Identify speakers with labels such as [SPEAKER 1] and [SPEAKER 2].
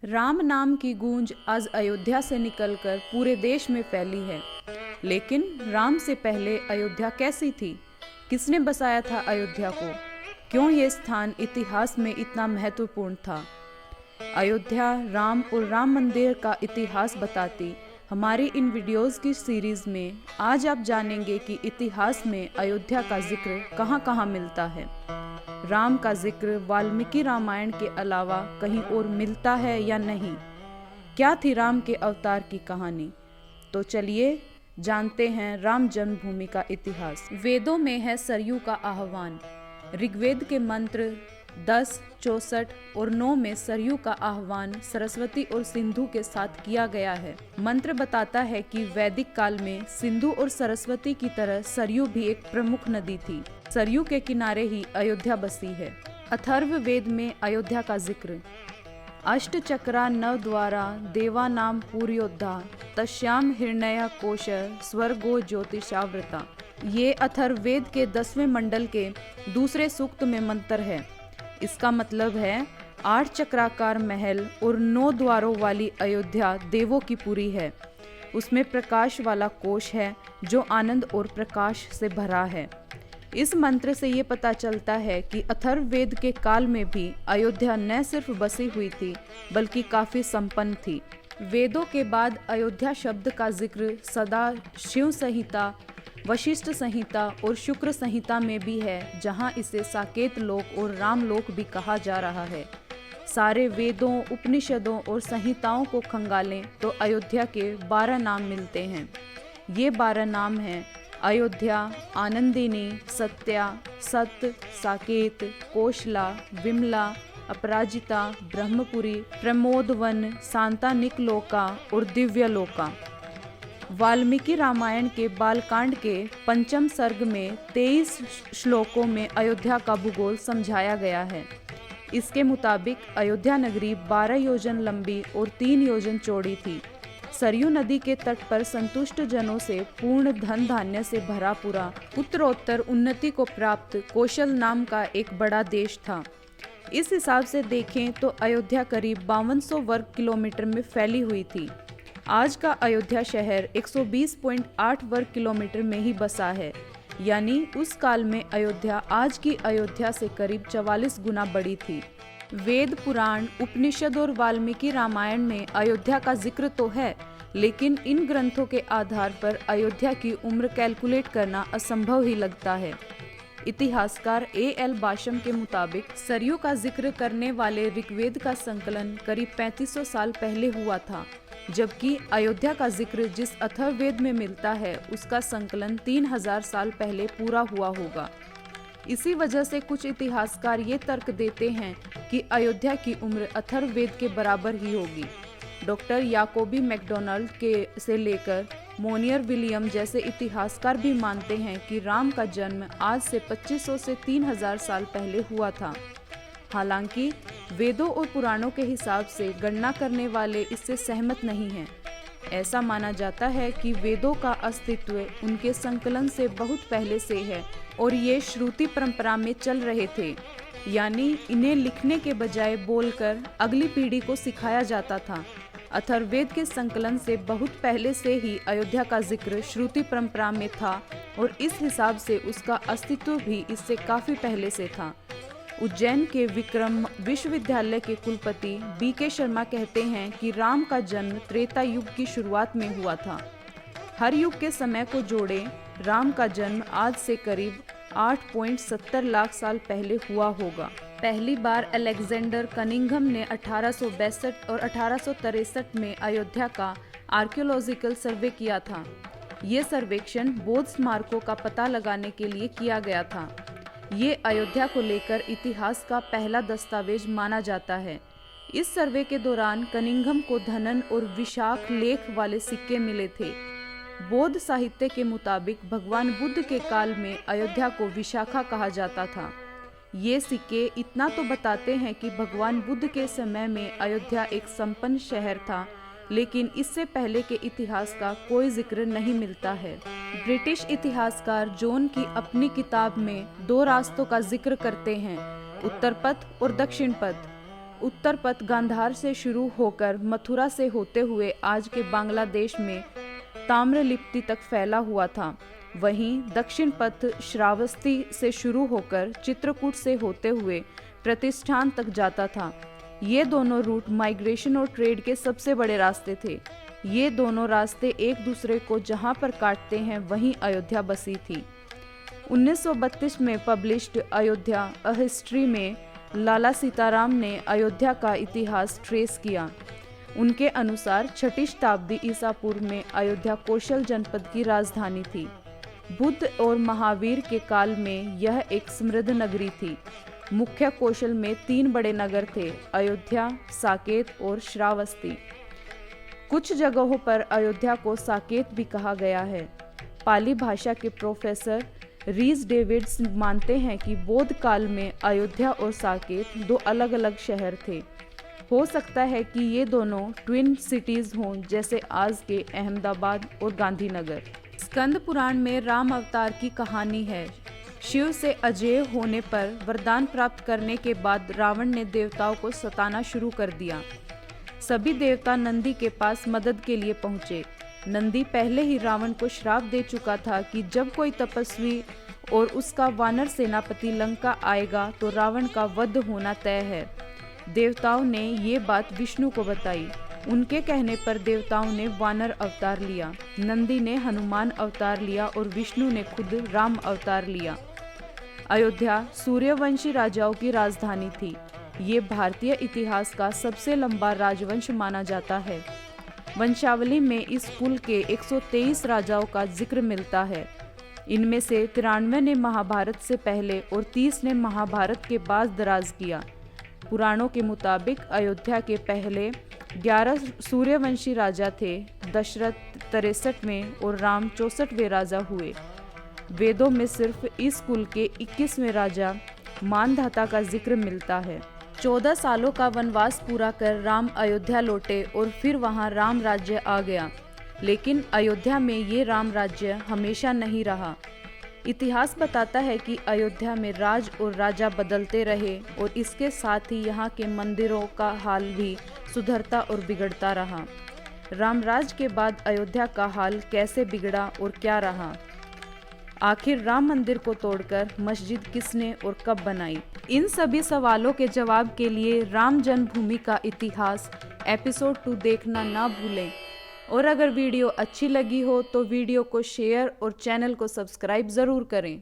[SPEAKER 1] राम नाम की गूंज आज अयोध्या से निकलकर पूरे देश में फैली है। लेकिन राम से पहले अयोध्या कैसी थी? किसने बसाया था अयोध्या को? क्यों ये स्थान इतिहास में इतना महत्वपूर्ण था? अयोध्या, राम और राम मंदिर का इतिहास बताती हमारी इन वीडियोस की सीरीज़ में आज आप जानेंगे कि इतिहास में अयोध्या का जिक्र कहाँ कहाँ मिलता है। राम का जिक्र वाल्मीकि रामायण के अलावा कहीं और मिलता है या नहीं? क्या थी राम के अवतार की कहानी? तो चलिए जानते हैं राम जन्मभूमि का इतिहास। वेदों में है सरयू का आह्वान। ऋग्वेद के मंत्र 10, 64 और 9 में सरयू का आह्वान सरस्वती और सिंधु के साथ किया गया है। मंत्र बताता है कि वैदिक काल में सिंधु और सरस्वती की तरह सरयू भी एक प्रमुख नदी थी। सरयू के किनारे ही अयोध्या बसी है। अथर्व वेद में अयोध्या का जिक्र। अष्टचक्रा नवद्वारा देवानाम पूर्योद्धा तस्याम हिरण्य कोश स्वर्गो ज्योतिषावृता। ये अथर्ववेद के 10वें मंडल के दूसरे सूक्त में मंत्र है। इसका मतलब है 8 चक्राकार महल और 9 द्वारों वाली अयोध्या देवों की पुरी है। उसमें प्रकाश वाला कोश है जो आनंद और प्रकाश से भरा है। इस मंत्र से ये पता चलता है कि अथर्ववेद के काल में भी अयोध्या न सिर्फ बसी हुई थी बल्कि काफी संपन्न थी। वेदों के बाद अयोध्या शब्द का जिक्र सदा शिव संहिता, वशिष्ठ संहिता और शुक्र संहिता में भी है, जहां इसे साकेत लोक और रामलोक भी कहा जा रहा है। सारे वेदों, उपनिषदों और संहिताओं को खंगालें तो अयोध्या के 12 नाम मिलते हैं। ये 12 नाम हैं अयोध्या, आनंदिनी, सत्या, सत्य, साकेत, कोशला, विमला, अपराजिता, ब्रह्मपुरी, प्रमोदवन, शांतानिकलोका और दिव्यलोका। वाल्मीकि रामायण के बालकांड के 5वें सर्ग में 23 श्लोकों में अयोध्या का भूगोल समझाया गया है। इसके मुताबिक अयोध्या नगरी 12 योजन लंबी और 3 योजन चौड़ी थी। सरयू नदी के तट पर संतुष्ट जनों से पूर्ण धन धान्य से भरा पूरा उत्तरोत्तर उन्नति को प्राप्त कौशल नाम का एक बड़ा देश था। इस हिसाब से देखें तो अयोध्या करीब 5200 वर्ग किलोमीटर में फैली हुई थी। आज का अयोध्या शहर 120.8 वर्ग किलोमीटर में ही बसा है, यानी उस काल में अयोध्या आज की अयोध्या से करीब 44 गुना बड़ी थी। वेद, पुराण, उपनिषद और वाल्मीकि रामायण में अयोध्या का जिक्र तो है, लेकिन इन ग्रंथों के आधार पर अयोध्या की उम्र कैलकुलेट करना असंभव ही लगता है। इतिहासकार A.L. बाशम के मुताबिक सरयू का जिक्र करने वाले ऋग्वेद का संकलन करीब 3500 साल पहले हुआ था, जबकि अयोध्या का जिक्र जिस अथर्ववेद में मिलता है उसका संकलन 3000 साल पहले पूरा हुआ होगा। इसी वजह से कुछ इतिहासकार ये तर्क देते हैं कि अयोध्या की उम्र अथर्ववेद के बराबर ही होगी। डॉक्टर याकोबी मैकडोनाल्ड के से लेकर मोनियर विलियम जैसे इतिहासकार भी मानते हैं कि राम का जन्म आज से 2500 से 3000 साल पहले हुआ था। हालांकि वेदों और पुराणों के हिसाब से गणना करने वाले इससे सहमत नहीं हैं। ऐसा माना जाता है कि वेदों का अस्तित्व उनके संकलन से बहुत पहले से है और ये श्रुति परंपरा में चल रहे थे, यानी इन्हें लिखने के बजाय बोलकर अगली पीढ़ी को सिखाया जाता था। अथर्ववेद के संकलन से बहुत पहले से ही अयोध्या का जिक्र श्रुति परंपरा में था और इस हिसाब से उसका अस्तित्व भी इससे काफी पहले से था। उज्जैन के विक्रम विश्वविद्यालय के कुलपति B.K. शर्मा कहते हैं कि राम का जन्म त्रेता युग की शुरुआत में हुआ था। हर युग के समय को जोड़ें, राम का जन्म आज से करीब 8.70 लाख साल पहले हुआ होगा। पहली बार अलेक्जेंडर कनिंघम ने 1862 और 1863 में अयोध्या का आर्कियोलॉजिकल सर्वे किया था। ये सर्वेक्षण बौद्ध स्मारकों का पता लगाने के लिए किया गया था। ये अयोध्या को लेकर इतिहास का पहला दस्तावेज माना जाता है। इस सर्वे के दौरान कनिंघम को धनन और विशाख लेख वाले सिक्के मिले थे। बौद्ध साहित्य के मुताबिक भगवान बुद्ध के काल में अयोध्या को विशाखा कहा जाता था। ये सिक्के इतना तो बताते हैं कि भगवान बुद्ध के समय में अयोध्या एक संपन्न शहर था, लेकिन इससे पहले के इतिहास का कोई जिक्र नहीं मिलता है। ब्रिटिश इतिहासकार जॉन की अपनी किताब में 2 रास्तों का जिक्र करते हैं, उत्तर पथ और दक्षिण पथ। उत्तर पथ गांधार से शुरू होकर मथुरा से होते हुए आज के बांग्लादेश में ताम्रलिप्ति तक फैला हुआ था। वहीं दक्षिण पथ श्रावस्ती से शुरू होकर चित्रकूट से होते हुए प्रतिष्ठान तक जाता था। ये दोनों रूट माइग्रेशन और ट्रेड के सबसे बड़े रास्ते थे। ये दोनों रास्ते एक दूसरे को जहाँ पर काटते हैं वहीं अयोध्या बसी थी। 1932 में पब्लिश्ड अयोध्या अ हिस्ट्री में लाला सीताराम ने अयोध्या का इतिहास ट्रेस किया। उनके अनुसार 6ठी शताब्दी ईसा पूर्व में अयोध्या कौशल जनपद की राजधानी थी। बुद्ध और महावीर के काल में यह एक समृद्ध नगरी थी। मुख्य कौशल में 3 बड़े नगर थे, अयोध्या, साकेत और श्रावस्ती। कुछ जगहों पर अयोध्या को साकेत भी कहा गया है। पाली भाषा के प्रोफेसर रीस डेविड्स मानते हैं कि बौद्ध काल में अयोध्या और साकेत 2 अलग अलग शहर थे। हो सकता है कि ये दोनों ट्विन सिटीज हों, जैसे आज के अहमदाबाद और गांधीनगर। स्कंद पुराण में राम अवतार की कहानी है। शिव से अजेय होने पर वरदान प्राप्त करने के बाद रावण ने देवताओं को सताना शुरू कर दिया। सभी देवता नंदी के पास मदद के लिए पहुंचे। नंदी पहले ही रावण को श्राप दे चुका था कि जब कोई तपस्वी और उसका वानर सेनापति लंका आएगा तो रावण का वध होना तय है। देवताओं ने ये बात विष्णु को बताई। उनके कहने पर देवताओं ने वानर अवतार लिया, नंदी ने हनुमान अवतार लिया और विष्णु ने खुद राम अवतार लिया। अयोध्या सूर्यवंशी राजाओं की राजधानी थी। ये भारतीय इतिहास का सबसे लंबा राजवंश माना जाता है। वंशावली में इस कुल के 123 राजाओं का जिक्र मिलता है। इनमें से 93 ने महाभारत से पहले और 30 ने महाभारत के बाद राज किया। पुराणों के मुताबिक अयोध्या के पहले 11 सूर्यवंशी राजा थे। दशरथ 63वें और राम 64वें राजा हुए। वेदों में सिर्फ इस कुल के 21वें राजा मानधाता का जिक्र मिलता है। 14 सालों का वनवास पूरा कर राम अयोध्या लौटे और फिर वहां राम राज्य आ गया। लेकिन अयोध्या में ये राम राज्य हमेशा नहीं रहा। इतिहास बताता है कि अयोध्या में राज और राजा बदलते रहे और इसके साथ ही यहाँ के मंदिरों का हाल भी सुधरता और बिगड़ता रहा। रामराज के बाद अयोध्या का हाल कैसे बिगड़ा और क्या रहा? आखिर राम मंदिर को तोड़कर मस्जिद किसने और कब बनाई? इन सभी सवालों के जवाब के लिए राम जन्मभूमि का इतिहास एपिसोड 2 देखना ना भूलें। और अगर वीडियो अच्छी लगी हो तो वीडियो को शेयर और चैनल को सब्सक्राइब ज़रूर करें।